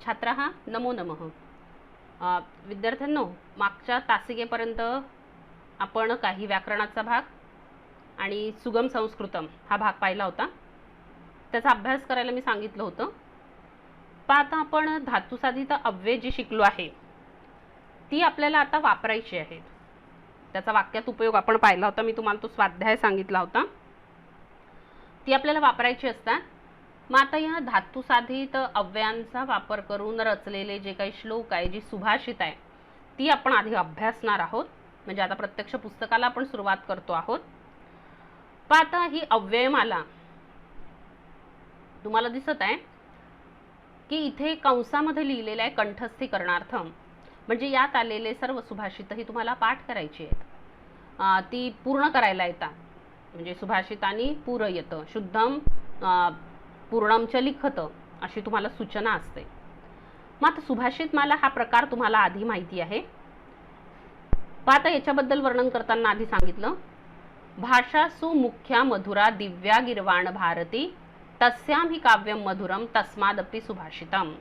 छात्राः नमो नमः। विद्यार्थ्यांनो, मागच्या तासिकेपर्यंत आपण काही व्याकरणाचा भाग आणि सुगम संस्कृतम हा भाग पाहिला होता. त्याचा अभ्यास करायला मी सांगितलं होतं. पण आता आपण धातुसाधित अव्यय जी शिकलो आहे ती आपल्याला आता वापरायची आहेत. त्याचा वाक्यात उपयोग आपण पाहिला होता. मी तुम्हाला तो स्वाध्याय सांगितला होता. ती आपल्याला वापरायची असतात. मग आता या धातुसाधित अव्ययांचा वापर करून रचलेले जे काही श्लोक आहे, जी सुभाषित आहे, ती आपण आधी अभ्यासणार आहोत. म्हणजे आता प्रत्यक्ष पुस्तकाला आपण सुरुवात करतो आहोत. पण आता ही अव्ययमाला तुम्हाला दिसत आहे की इथे कंसामध्ये लिहिलेलं आहे कंठस्थीकरणार्थम. म्हणजे यात आलेले सर्व सुभाषित ही तुम्हाला पाठ करायची आहेत. ती पूर्ण करायला येतात. म्हणजे सुभाषितानी पूरयत शुद्धम पूर्णम च लिखत अशी तुम्हाला सूचना असते. मग आता सुभाषित माला हा प्रकार तुम्हाला आधी माहिती आहे. पण आता याच्याबद्दल वर्णन करताना आधी सांगितलं, भाषा सुमुख्या मधुरा दिव्या गिरवाण भारती तस्याम ही काव्यम मधुरम तस्मादपि सुभाषितम.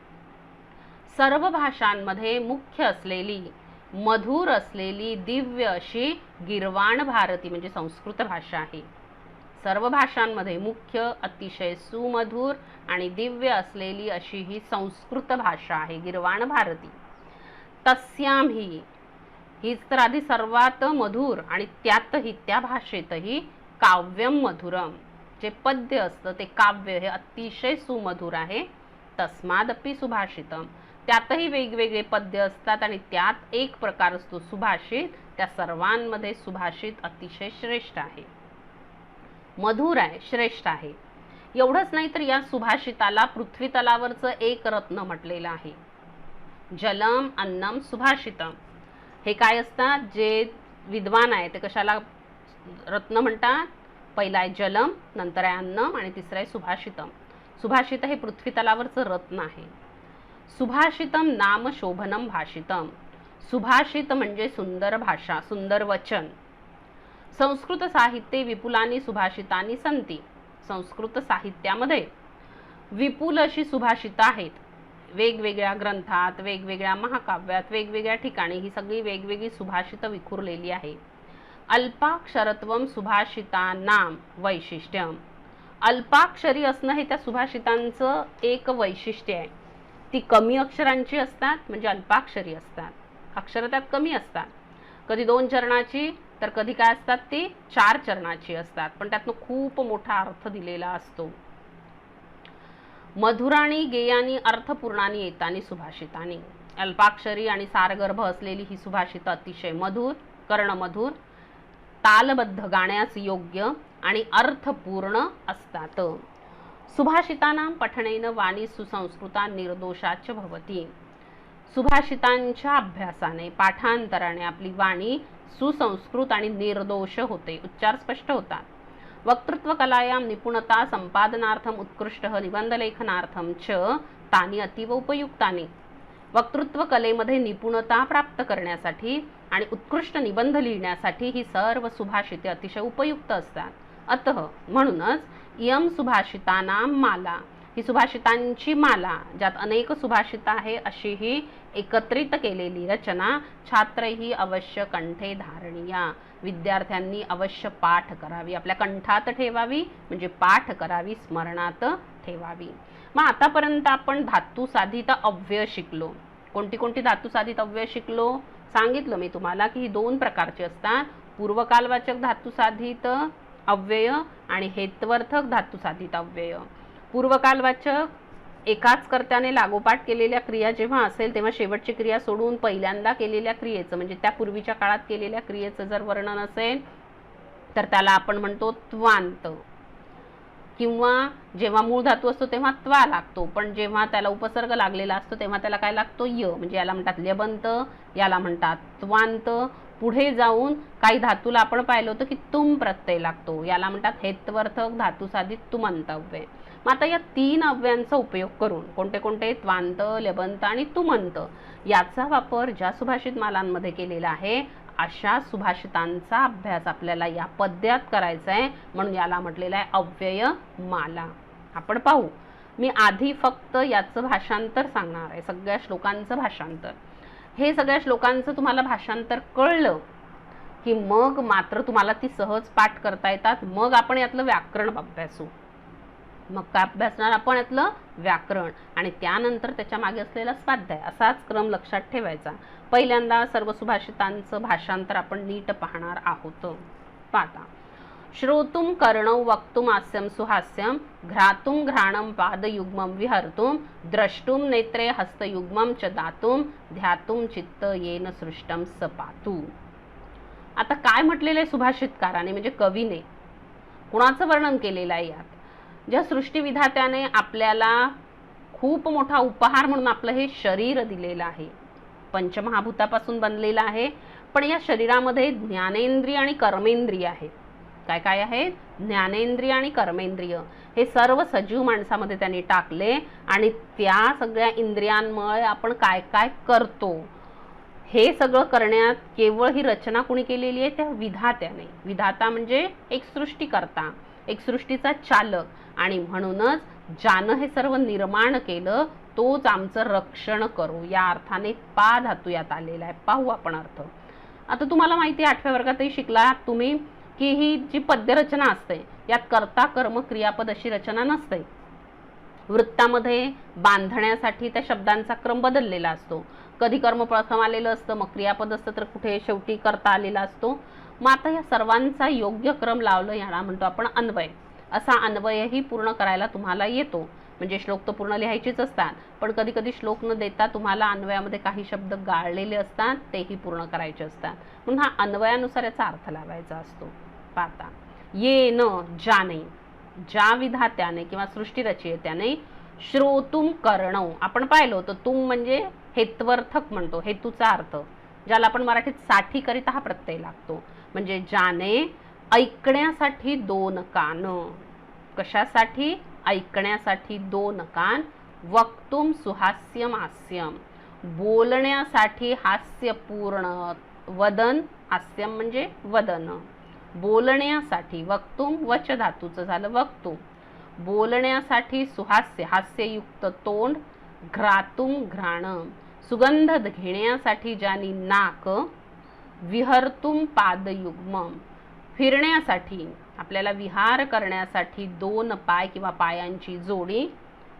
सर्व भाषांमध्ये मुख्य असलेली, मधुर असलेली, दिव्य अशी गिरवाण भारती म्हणजे संस्कृत भाषा आहे. सर्व भाषांमध्ये मुख्य, अतिशय सुमधुर आणि दिव्य असलेली अशी ही संस्कृत भाषा आहे, गिरवाण भारती. तस्याम हीच तर आधी सर्वात मधुर आणि त्यातही त्या भाषेतही काव्यम मधुरम जे पद्य असतं ते काव्य हे अतिशय सुमधुर आहे. तस्मादपि सुभाषितम त्यातही वेगवेगळे पद्य असतात आणि त्यात एक प्रकार असतो सुभाषित. त्या सर्वांमध्ये सुभाषित अतिशय श्रेष्ठ आहे, मधुर आहे, श्रेष्ठ आहे. एवढंच नाही तर या सुभाषिताला पृथ्वी तलावरचं एक रत्न म्हटलेलं आहे. जलम अन्नम सुभाषितम. हे काय असतात? जे विद्वान आहे ते कशाला रत्न म्हणतात? पहिला आहे जलम, नंतर आहे अन्नम आणि तिसरं आहे सुभाषितम. सुभाषित हे पृथ्वी तलावरचं रत्न आहे. सुभाषितम नाम शोभनम भाषितम. सुभाषित म्हणजे सुंदर भाषा, सुंदर वचन. संस्कृत साहित्ये विपुलानी सुभाषितानी संती. संस्कृत साहित्यामध्ये विपुल अशी सुभाषितं आहेत. वेगवेगळ्या ग्रंथात, वेगवेगळ्या महाकाव्यात, वेगवेगळ्या ठिकाणी ही सगळी वेगवेगळी सुभाषितं विखुरलेली आहे. अल्पाक्षरत्वम सुभाषितानां वैशिष्ट्यम. अल्पाक्षरी असणं हे त्या सुभाषितांचं एक वैशिष्ट्य आहे. ती कमी अक्षरांची असतात म्हणजे अल्पाक्षरी असतात. अक्षर त्यात कमी असतात. कधी 2 चरणाची तर कधी काय असतात ती 4 चरणाची असतात. पण त्यातनं खूप मोठा अर्थ दिलेला असतो. मधुराणी गेयानी अर्थपूर्णानी येतानी सुभाषितानी. अल्पाक्षरी आणि सारगर्भ असलेली ही सुभाषित अतिशय मधुर, कर्णमधुर, तालबद्ध, गाण्यास योग्य आणि अर्थपूर्ण असतात. सुभाषितानां पठनेन वाणी सुसंस्कृता निर्दोषाच भवती. सुभाषितांच्या अभ्यासाने, पाठांतराने आपली वाणी सुसंस्कृत आणि निर्दोष होते, उच्चार स्पष्ट होतात. वक्तृत्व कलायां निपुणता संपादनार्थम उत्कृष्ट निबंधलेखनार्थम च तानी अतीव उपयुक्तानी. वक्तृत्व कलेमध्ये निपुणता प्राप्त करण्यासाठी आणि उत्कृष्ट निबंध लिहिण्यासाठी ही सर्व सुभाषिते अतिशय उपयुक्त असतात. अतः म्हणूनच इयम सुभाषितानां माला, ही सुभाषितांची माला ज्यात अनेक सुभाषित आहे अशी ही एकत्रित केलेली रचना छात्रही अवश्य कंठे धारणीया. विद्यार्थ्यांनी अवश्य पाठ करावी, आपल्या कंठात ठेवावी, म्हणजे पाठ करावी, स्मरणात ठेवावी. मग आतापर्यंत आपण धातुसाधित अव्यय शिकलो. कोणती कोणती धातुसाधित अव्यय शिकलो? सांगितलं मी तुम्हाला की ही 2 प्रकारची असतात. पूर्वकालवाचक धातुसाधित अव्यय आणि हेत्वर्थक धातुसाधित अव्यय. पूर्वकालवाचक एकाच कर्त्याने लागोपाठ केलेल्या क्रिया जेव्हा असेल तेव्हा शेवटची क्रिया सोडून पहिल्यांदा केलेल्या क्रियेचं म्हणजे त्या पूर्वीच्या काळात केलेल्या क्रियेचं जर वर्णन असेल तर त्याला आपण म्हणतो त्वांत. किंवा जेव्हा मूळ धातू असतो तेव्हा त्वा लागतो, पण जेव्हा त्याला उपसर्ग लागलेला असतो तेव्हा त्याला काय लागतो? य. म्हणजे याला म्हणतात ल्यबंत, याला म्हणतात त्वांत. पुढे जाऊन काही धातूला आपण पाहिलं होतं की तुम प्रत्यय लागतो, याला म्हणतात हेत्वर्थक धातुसाधित तुमंतव्यय. मग आता या 3 अव्ययांचा उपयोग करून कोणते कोणते? त्वांत, ल्यबंत आणि तुमंत याचा वापर ज्या सुभाषित मालांमध्ये केलेला आहे अशा सुभाषितांचा अभ्यास आपल्याला या पद्यात करायचा आहे. म्हणून याला म्हटलेलं आहे अव्यय माला. आपण पाहू मी आधी फक्त याचं भाषांतर सांगणार आहे, सगळ्या श्लोकांचं भाषांतर. हे सगळ्या श्लोकांचं तुम्हाला भाषांतर कळलं की मग मात्र तुम्हाला ती सहज पाठ करता येतात. मग आपण यातलं व्याकरण अभ्यासू. मग काय अभ्यासणार आपण? यातलं व्याकरण, आणि त्यानंतर त्याच्या मागे असलेला स्वाध्याय. असाच क्रम लक्षात ठेवायचा. पहिल्यांदा सर्व सुभाषितांचं भाषांतर आपण नीट पाहणार आहोत. पाहता, श्रोतुम कर्णौ वक्तुम हास्यम सुहास्यम घ्रातुम घ्राणम पादयुग्मम विहर्तुम द्रष्टुम नेत्रे हस्तयुग्मम च दातुम ध्यातुम चित्त येन सृष्टम सपातु. आता काय म्हटलेलं आहे सुभाषितकाराने, म्हणजे कवीने कुणाचं वर्णन केलेलं आहे यात? ज्या सृष्टीविधात्याने आपल्याला खूप मोठा उपहार म्हणून आपलं हे शरीर दिलेलं आहे, पंचमहाभूतापासून बनलेलं आहे, पण या शरीरामध्ये ज्ञानेंद्रिय आणि कर्मेंद्रिय आहे. काय काय आहेत? ज्ञानेंद्रिय आणि कर्मेंद्रिय. हे सर्व सजीव माणसामध्ये त्यांनी टाकले, आणि त्या सगळ्या इंद्रियांमुळे आपण काय काय करतो हे सगळं करण्यात केवळ ही रचना कोणी केलेली आहे? त्या विधात्याने. विधाता म्हणजे एक सृष्टीकर्ता, एक सृष्टीचा चालक, आणि म्हणूनच ज्यानं हे सर्व निर्माण केलं तोच आमचं रक्षण करू, या अर्थाने पा धातू यात आलेला आहे. पाहू आपण अर्थ. आता तुम्हाला माहिती आहे, 8व्या वर्गातही शिकला तुम्ही की ही जी पद्यरचना असते यात कर्ता कर्म क्रियापद अशी रचना नसते. वृत्तामध्ये बांधण्यासाठी त्या शब्दांचा क्रम बदललेला असतो. कधी कर्म प्रथम आलेलं असतं, मग क्रियापद असतं, तर कुठे शेवटी कर्ता आलेला असतो. मग आता या सर्वांचा योग्य क्रम लावलं, याला म्हणतो आपण अन्वय. असा अन्वयही पूर्ण करायला तुम्हाला येतो. म्हणजे श्लोक तर पूर्ण लिहायचेच असतात, पण कधी कधी श्लोक न देता तुम्हाला अन्वयामध्ये काही शब्द गाळलेले असतात, तेही पूर्ण करायचे असतात. म्हणून हा अन्वयानुसार याचा अर्थ लावायचा असतो. पाहता, येन ज्याने, ज्या विधात्याने किंवा सृष्टीरचयित्याने, श्रोतुम कर्णौ, आपण पाहिलं होतं तुम म्हणजे हेत्वर्थक म्हणतो, हेतूचा अर्थ, ज्याला आपण मराठीत साठी करिता हा प्रत्यय लागतो. म्हणजे ज्याने ऐकण्यासाठी दोन कान. कशासाठी? ऐकण्यासाठी दोन कान. वक्तुम सुहास्यम हास्यम, बोलण्यासाठी हास्यपूर्ण वदन. हास्यम म्हणजे वदन, बोलण्यासाठी. वक्तुम वच धातूचं झालं वक्तुम. बोलण्यासाठी सुहास्य, हास्ययुक्त तोंड. घ्रातुम घ्राणम, सुगंध घेण्यासाठी ज्यानी नाक. विहर्तुम पादयुग्मम, फिरण्यासाठी, आपल्याला विहार करण्यासाठी दोन पाय किंवा पायांची जोडी.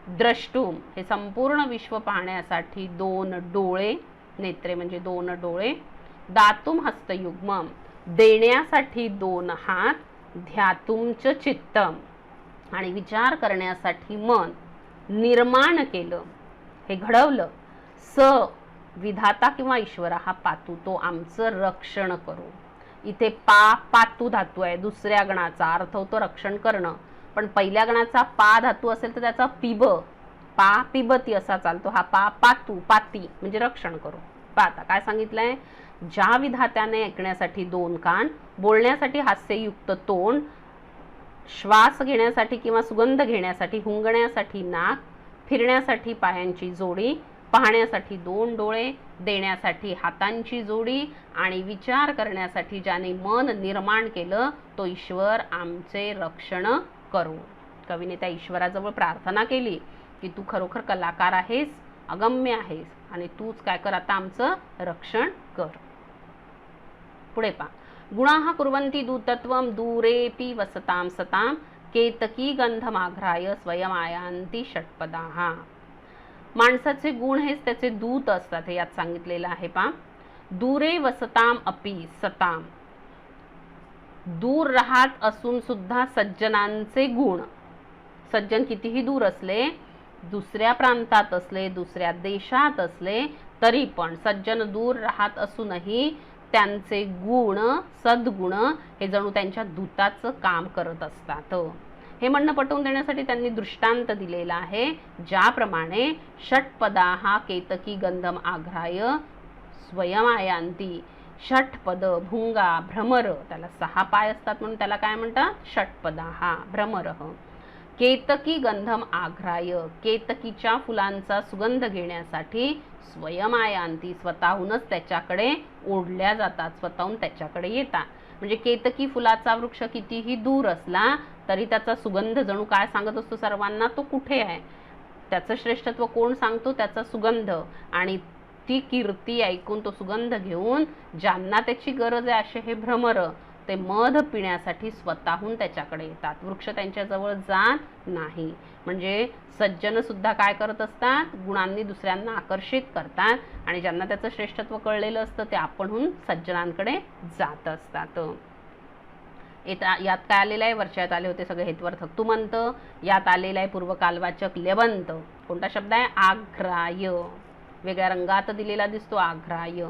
द्रष्टुम, हे संपूर्ण विश्व पाहण्यासाठी दोन डोळे, नेत्रे म्हणजे दोन डोळे. दातुम हस्तयुग्मम, देण्यासाठी दोन हात. ध्यातुमच चित्तम, आणि विचार करण्यासाठी मन. निर्माण केलं, हे घडवलं. स विधाता किंवा ईश्वरा हा पातू, तो आमचं रक्षण करू. इथे पा पातू धातू आहे, दुसऱ्या गणाचा अर्थ होतो रक्षण करणं. पण पहिल्या गणाचा पा धातू असेल तर त्याचा पिब, पा पिबती असा चालतो. हा पा पातू, पाती म्हणजे रक्षण करू. पाहता काय सांगितलंय? ज्या विधात्याने ऐकण्यासाठी दोन कान, बोलण्यासाठी हास्ययुक्त तोंड, श्वास घेण्यासाठी किंवा सुगंध घेण्यासाठी, हुंगण्यासाठी नाक, फिरण्यासाठी पायांची जोडी, पाहण्यासाठी दोन डोळे, देण्यासाठी हातांची जोडी, आणि विचार करण्यासाठी ज्याने मन निर्माण केलं तो ईश्वर आमचे रक्षण करू. कवीने त्या ईश्वराजवळ प्रार्थना केली की तू खरोखर कलाकार आहेस, अगम्य आहेस, आणि तूच काय कर, आता आमचं रक्षण कर. पुढे पहा, गुणाः कुर्वन्ति दूतत्वं दूरेपि वसतां सतां केतकी गंधमाघ्राय स्वयमायांती षट्पदाः. माणसाचे गुण हेच त्याचे दूत असतात, हे यात सांगितलेलं आहे. पा दूरे वसताम अपि सताम, दूर राहत असून सुद्धा सज्जनांचे गुण. सज्जन कितीही दूर असले, दुसऱ्या प्रांतात असले, दुसऱ्या देशात असले, तरी पण सज्जन दूर राहत असूनही त्यांचे गुण, सद्गुण हे जणू त्यांच्या दूताचं काम करत असतात. हे म्हणणं पटवून देण्यासाठी त्यांनी दृष्टांत दिलेला आहे. ज्याप्रमाणे षट्पदाः केतकी गंधम आघ्राय स्वयमायांती. षटपद, भुंगा, भ्रमर, त्याला 6 पाय असतात म्हणून त्याला काय म्हणतात? षटपदाः, भ्रमरः. केतकी गंधम आघ्राय, केतकीच्या फुलांचा सुगंध घेण्यासाठी स्वयमायांती, स्वतःहूनच त्याच्याकडे ओढल्या जातात, स्वतःहून त्याच्याकडे येतात. म्हणजे केतकी फुलाचा वृक्ष कितीही दूर असला तरी त्याचा सुगंध जणू काय सांगत असतो सर्वांना, तो कुठे आहे. त्याचं श्रेष्ठत्व कोण सांगतो? त्याचा सुगंध. आणि ती कीर्ती ऐकून, तो सुगंध घेऊन ज्यांना त्याची गरज आहे असे हे भ्रमर ते मध पिण्यासाठी स्वतःहून त्याच्याकडे येतात. वृक्ष त्यांच्या जवळ जात नाही. म्हणजे सज्जन सुद्धा काय करत असतात? गुणांनी दुसऱ्यांना आकर्षित करतात आणि ज्यांना त्याचं श्रेष्ठत्व कळलेलं असतं ते आपणहून सज्जनांकडे जात असतात. यात काय आलेलं आहे? वर्षात आले होते सगळे हेत्वर्थ तुमंत. यात आलेला आहे पूर्वकालवाचक लेवंत. कोणता शब्द आहे? आघ्राय. वेगळ्या रंगात दिलेला दिसतो आघ्राय.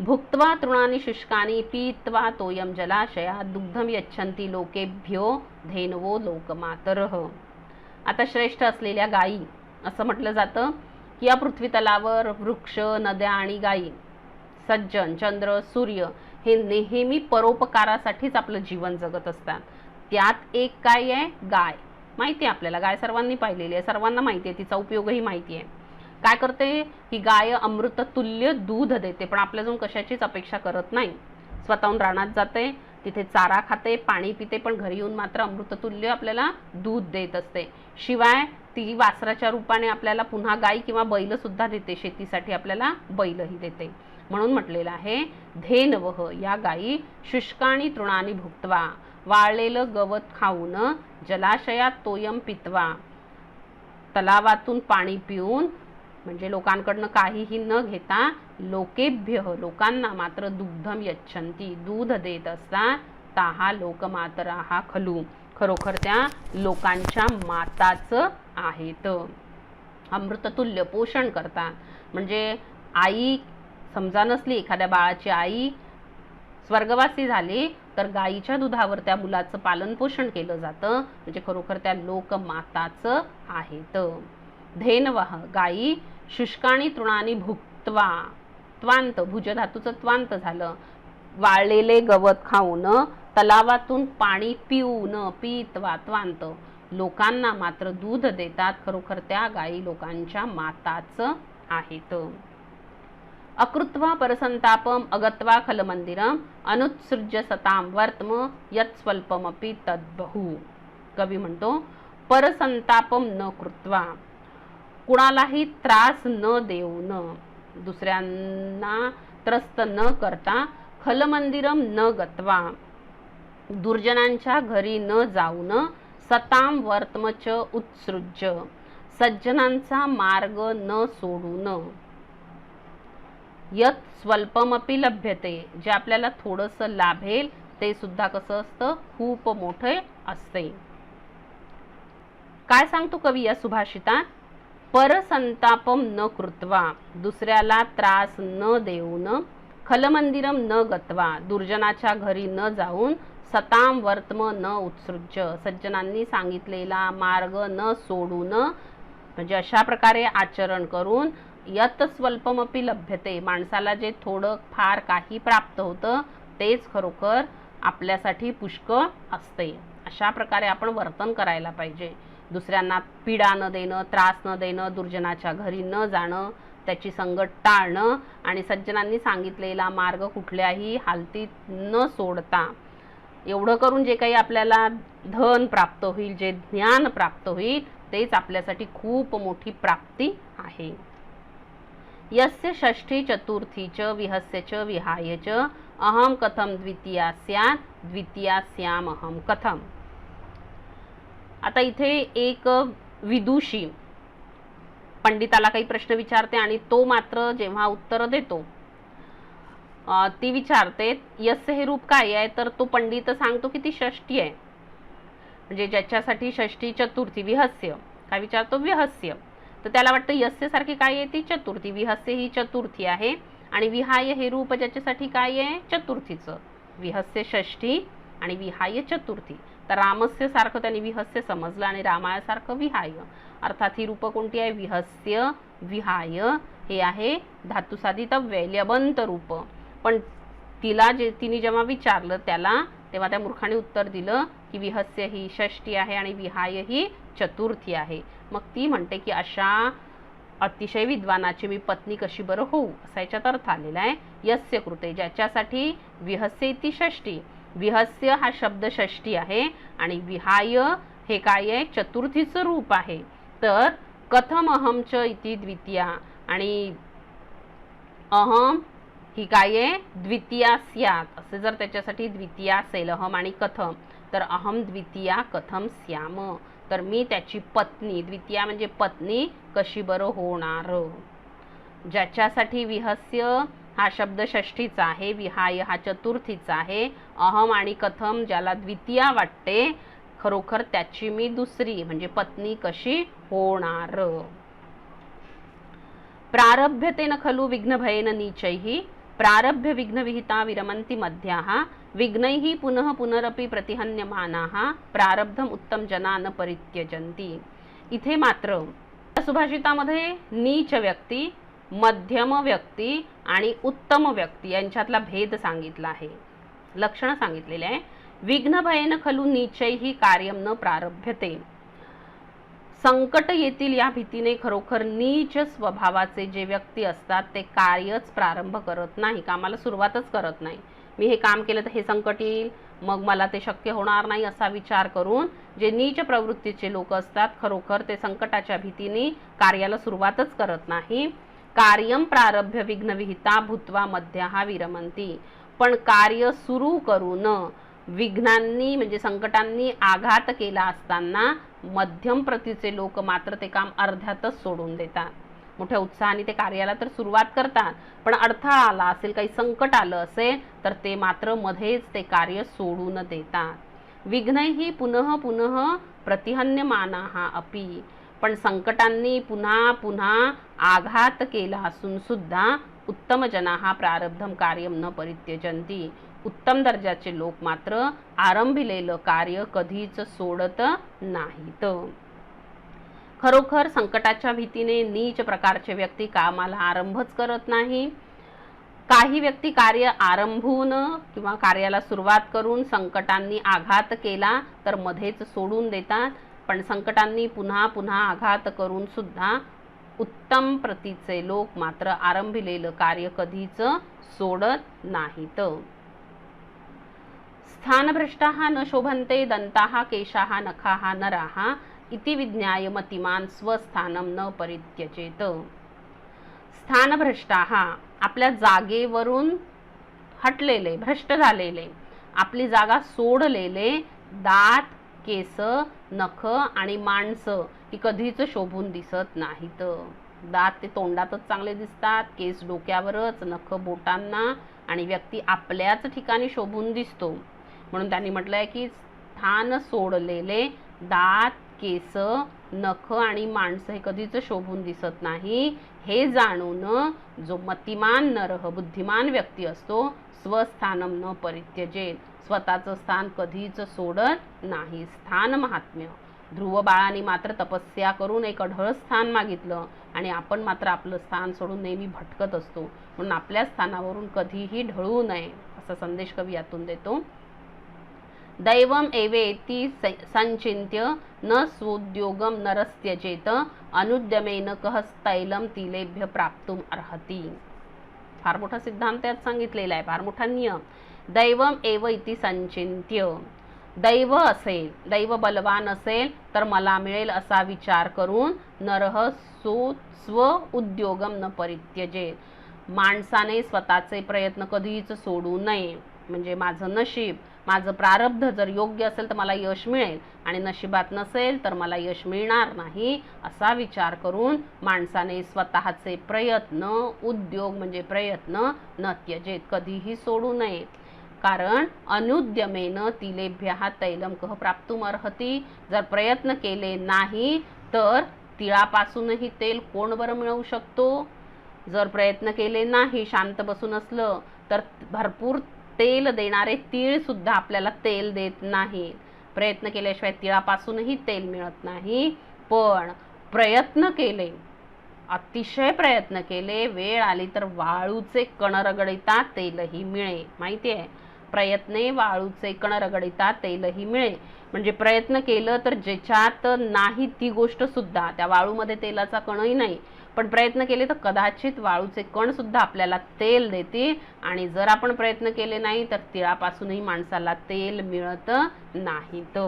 भुक्त्वा तृणानि शुष्कानि पीत्वा तोयम जलाशयात दुग्धम यच्छन्ति लोकेभ्यो धेनवो लोकमातरः. आता श्रेष्ठ असलेल्या गायी असं म्हटलं जातं की या पृथ्वी तलावर वृक्ष, नद्या आणि गायी, सज्जन, चंद्र, सूर्य हे नेहमी परोपकारासाठीच आपलं जीवन जगत असतात. त्यात एक काय आहे? गाय. माहिती आहे आपल्याला, गाय सर्वांनी पाहिलेली आहे, सर्वांना माहिती आहे, तिचा उपयोगही माहिती आहे. काय करते ही गाय? अमृततुल्य दूध देते, पण आपल्याजून कशाचीच अपेक्षा करत नाही. स्वतःहून रानात जाते, तिथे चारा खाते, पाणी पिते, पण घरी येऊन मात्र अमृततुल्य आपल्याला दूध देत असते. शिवाय ती वासराच्या रूपाने आपल्याला पुन्हा गाय किंवा बैल सुद्धा देते. शेतीसाठी आपल्याला बैलही देते. म्हणून म्हटलेलं आहे धेनवः, या गायी शुष्काणी तृणानी भुक्त्वा, वाळलेलं गवत खाऊन, जलाशयात तोयम पित्वा, तलावातून पाणी पिऊन, म्हणजे लोकांकडनं काहीही न घेता, लोकेभ्य, लोकांना मात्र दुग्धम यच्छन्ति, दूध देत असतात. ताहा लोकमातराहा खलू, खरोखर त्या लोकांच्या माताच आहेत. अमृततुल्य पोषण करतात. म्हणजे आई समजा नसली, एखाद्या बाळाची आई स्वर्गवासी झाली तर गायीच्या दुधावर त्या मुलाचं पालन पोषण केलं जातं. म्हणजे खरोखर त्या लोकमाताच आहेत. धेनवः, गायी शुष्काणी तृणानी भुक्त्वा, त्वांत, भुज धातूचं त्वांत झालं, वाळलेले गवत खाऊन, तलावातून पाणी पिऊन, पीत्वा त्वांत, लोकांना मात्र दूध देतात. खरोखर त्या गायी लोकांच्या माताच आहेत. अकृत्वा परसंतापम अगत्वा खलमंदिरम अनुत्सृज्य सताम वर्तम यत् स्वल्पमपि तद्बहु. कवी म्हणतो परसंतापम न कृत्वा, कुणालाही त्रास न देऊन, दुसऱ्यांना त्रस्त न करता, खलमंदिरम न गत्वा, दुर्जनांच्या घरी न जाऊन, सताम वर्तमच उत्सृज्य, सज्जनांचा मार्ग न सोडून, यत स्वल्पमपि लभ्यते, जे आपल्याला थोडंसं लाभेल ते सुद्धा कसं असतं? खूप मोठे असते. काय सांगतो कवी या सुभाषितात? परसंतापम न कृत्वा, दुसऱ्याला त्रास न देऊन, खलमंदिरम न गत्वा, दुर्जनाच्या घरी न जाऊन, सताम वर्तम न उत्सृज्य, सज्जनांनी सांगितलेला मार्ग न सोडून, म्हणजे अशा प्रकारे आचरण करून, यत स्वल्पमपि लभ्यते, माणसाला जे थोडं फार काही प्राप्त होतं तेच खरोखर आपल्यासाठी पुष्कळ असते. अशा प्रकारे आपण वर्तन करायला पाहिजे. दुसऱ्यांना पीडा न देणं, त्रास न देणं, दुर्जनाच्या घरी न जाणं, त्याची संगत टाळणं आणि सज्जनांनी सांगितलेला मार्ग कुठल्याही हालतीत न सोडता, एवढं करून जे काही आपल्याला धन प्राप्त होईल, जे ज्ञान प्राप्त होईल तेच आपल्यासाठी खूप मोठी प्राप्ती आहे. यस्य षष्ठी चतुर्थी च विहस्य च विहाय च अहम कथम द्वितीया स्यात् द्वितीया स्याम अहम कथम. आता इथे एक विदुषी पंडिताला काही प्रश्न विचारते आणि तो मात्र जेव्हा उत्तर देतो ती विचारते यस्य हे रूप काय आहे, तर तो पंडित सांगतो की ती षष्ठी आहे. म्हणजे ज्याच्यासाठी षष्ठी चतुर्थी विहस्य, काय विचारतो? विहस्य. तर त्याला वाटतं यस्य सारखी काय आहे? ती चतुर्थी. विहस्य ही चतुर्थी आहे आणि विहाय हे रूप ज्याच्यासाठी काय आहे? चतुर्थीचं. विहस्य षष्ठी आणि विहाय चतुर्थी. तर रामस्य सारखं त्यांनी विहस्य समजलं आणि रामायासारखं विहाय. अर्थात ही रूप कोणती आहे? विहस्य, विहाय हे आहे धातुसाधित व्यल्यबंत रूप. पण तिने जेव्हा विचारलं त्याला, तेव्हा त्या मूर्खाने उत्तर दिलं की विहस्य ही षष्ठी आहे आणि विहाय ही चतुर्थी आहे. मग ती म्हणते की अशा अतिशय विद्वानाची मी पत्नी कशी बरं होऊ, असा याच्यात अर्थ आलेला आहे. यस्य कृते, ज्याच्यासाठी विहस्य इति षष्ठी, विहस्य हा शब्द षष्ठी आहे आणि विहाय हे काय आहे? चतुर्थीचं रूप आहे. तर कथम अहम च इति द्वितीया, आणि अहम ही काय आहे, द्वितीया स्यात्, असे जर त्याच्यासाठी द्वितीया असेल अहम आणि कथम, तर अहम द्वितीया कथम स्याम, तर मी त्याची पत्नी, द्वितीया म्हणजे पत्नी, कशी बरं होणार. ज्याच्यासाठी विहस्य हा शब्द षष्ठीचा आहे, विहाय हा चतुर्थीचा आहे, अहम आणि कथम ज्याला द्वितीया वाटते, खरोखर त्याची मी दुसरी म्हणजे पत्नी कशी होणार. प्रारभ्यतेन खलु विघ्नभयेन नीचैः प्रारभ्य विघ्नविहिता विरमन्ति मध्याः विघ्नैः पुनः पुनरपि प्रतिहन्यमानाः प्रारब्धम उत्तम जना न परित्यजन्ति. इथे मात्र सुभाषितामध्ये नीच व्यक्ती, मध्यम व्यक्ती आणि उत्तम व्यक्ती यांच्यातला भेद सांगितला आहे, लक्षण सांगितलेले आहे. विघ्नभयेन खलु नीचैः कार्यम न प्रारभ्यते, संकट येतील या भीतीने खरोखर नीच स्वभावाचे जे व्यक्ती असतात ते कार्यच प्रारंभ करत नाही, कामाला सुरुवातच करत नाही. मी हे काम केलं तर हे संकट येईल, मग मला ते शक्य होणार नाही असा विचार करून जे नीच प्रवृत्तीचे लोक असतात खरोखर ते संकटाच्या भीतीने कार्याला सुरुवातच करत नाही. कार्यम प्रारभ्य विघ्नविहिता भूत्वा मध्याः विरमन्ति, पण कार्य सुरू करून विघ्नांनी म्हणजे संकटांनी आघात केला असताना मध्यम प्रतीचे लोक मात्र ते काम अर्ध्यातच सोडून देतात. मोठ्या उत्साहाने ते कार्याला तर सुरुवात करतात, पण अडथळा आला असेल, काही संकट आलं असेल तर ते मात्र मध्येच ते कार्य सोडून देतात. विघ्नैः पुनः पुनः प्रतिहन्यमानाः अपि, पण संकटांनी पुन्हा पुन्हा आघात केला असून सुद्धा उत्तम जनाः प्रारब्धम कार्यम न परित्यजन्ति, उत्तम दर्जाचे लोक मात्र आरंभिलेलं कार्य कधीच सोडत नाहीत. खरोखर संकटाच्या भीतीने नीच प्रकारचे व्यक्ती कामाला आरंभच करत नाही. काही व्यक्ती कार्य आरंभून किंवा कार्याला सुरुवात करून संकटांनी आघात केला तर मध्येच सोडून देतात, पण संकटांनी पुन्हा पुन्हा आघात करून सुद्धा उत्तम प्रतीचे लोक मात्र आरंभिलेलं कार्य कधीच सोडत नाहीत. स्थानभ्रष्टाः न शोभन्ते दंताः केशाः नखाः नराः इति विज्ञाय मतिमान स्वस्थानम न परित्यजेत. स्थानभ्रष्टाः आपल्या जागेवरून हटलेले, भ्रष्ट झालेले, आपली जागा सोडलेले दात, केस, नख आणि माणसं ही कधीच शोभून दिसत नाहीत. दात ते तोंडातच चांगले दिसतात, केस डोक्यावरच, नख बोटांना, आणि व्यक्ती आपल्याच ठिकाणी शोभून दिसतो. म्हणून त्यांनी म्हटलंय की स्थान सोडलेले दात, केस, नख आणि माणसं हे कधीच शोभून दिसत नाही. हे जाणून जो मतिमान नरह बुद्धिमान व्यक्ती असतो स्वस्थानम न परित्यजेत, स्वतःचं स्थान कधीच सोडत नाही. स्थान महात्म्य. ध्रुव बाळांनी मात्र तपस्या करून एक अढळ स्थान मागितलं आणि आपण मात्र आपलं स्थान सोडून नेहमी भटकत असतो. म्हणून आपल्या स्थानावरून कधीही ढळू नये असा संदेश कवी यातून देतो. दैवम एवेति संचिन्त्य न स्वोद्योगम नरस्त्यजेत अनुद्यमेन कहस्तैलम तिलेभ्य प्राप्तुम अर्हति. फार मोठा सिद्धांत यात सांगितलेला आहे, फार मोठा नियम. दैवम एव इति संचिन्त्य, दैव असेल, दैव बलवान असेल तर मला मिळेल असा विचार करून नरह स्व उद्योगम न परित्यजेत, माणसाने स्वतःचे प्रयत्न कधीच सोडू नये. म्हणजे माझं नशीब, माझं प्रारब्ध जर योग्य असेल तर मला यश मिळेल आणि नशिबात नसेल तर मला यश मिळणार नाही असा विचार करून माणसाने स्वतःचे प्रयत्न, उद्योग म्हणजे प्रयत्न न त्यजेत, कधीही सोडू नये. कारण अनुद्यमेन तिलेभ्यः तैलम कह प्राप्तुम अर्हति, जर प्रयत्न केले नाही तर तिळापासूनही तेल कोण बरं मिळवू शकतो. जर प्रयत्न केले नाही, शांत बसून असलं तर भरपूर तेल देणारे तीळ सुद्धा आपल्याला तेल देत नाही. प्रयत्न केल्याशिवाय तिळापासूनही तेल मिळत नाही. पण प्रयत्न केले, अतिशय प्रयत्न केले, वेळ आली तर वाळूचे कण रगडिता तेलही मिळे. माहिती आहे, प्रयत्ने वाळूचे कण रगडिता तेलही मिळे. म्हणजे प्रयत्न केलं तर ज्याच्यात नाही ती गोष्ट सुद्धा, त्या वाळूमध्ये तेलाचा कणही नाही, पण प्रयत्न केले तर कदाचित वाळूचे कण सुद्धा आपल्याला तेल देतील. आणि जर आपण प्रयत्न केले नाही तर तिळापासूनही माणसाला तेल मिळत नाहीत.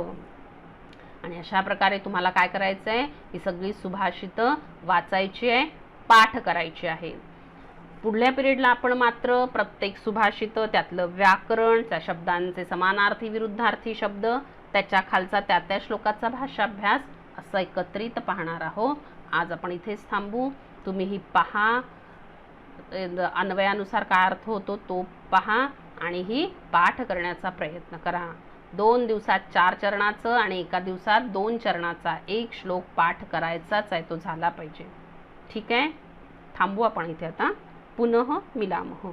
आणि अशा प्रकारे तुम्हाला काय करायचं आहे, ही सगळी सुभाषितं वाचायची आहे, पाठ करायची आहे. पुढल्या पिरियडला आपण मात्र प्रत्येक सुभाषित, त्यातलं व्याकरण, त्या शब्दांचे समानार्थी विरुद्धार्थी शब्द, त्याच्या खालचा त्या श्लोकाचा भाषाभ्यास असं एकत्रित पाहणार आहोत. आज आपण इथेच थांबू. तुम्ही ही पहा, अन्वयानुसार काय अर्थ होतो तो पहा आणि ही पाठ करण्याचा प्रयत्न करा. 2 दिवसात 4 चरणाचं आणि एका दिवसात 2 चरणाचा एक श्लोक पाठ करायचाच आहे, तो झाला पाहिजे. ठीक आहे, थांबू आपण इथे आता. पुनः मिलामः.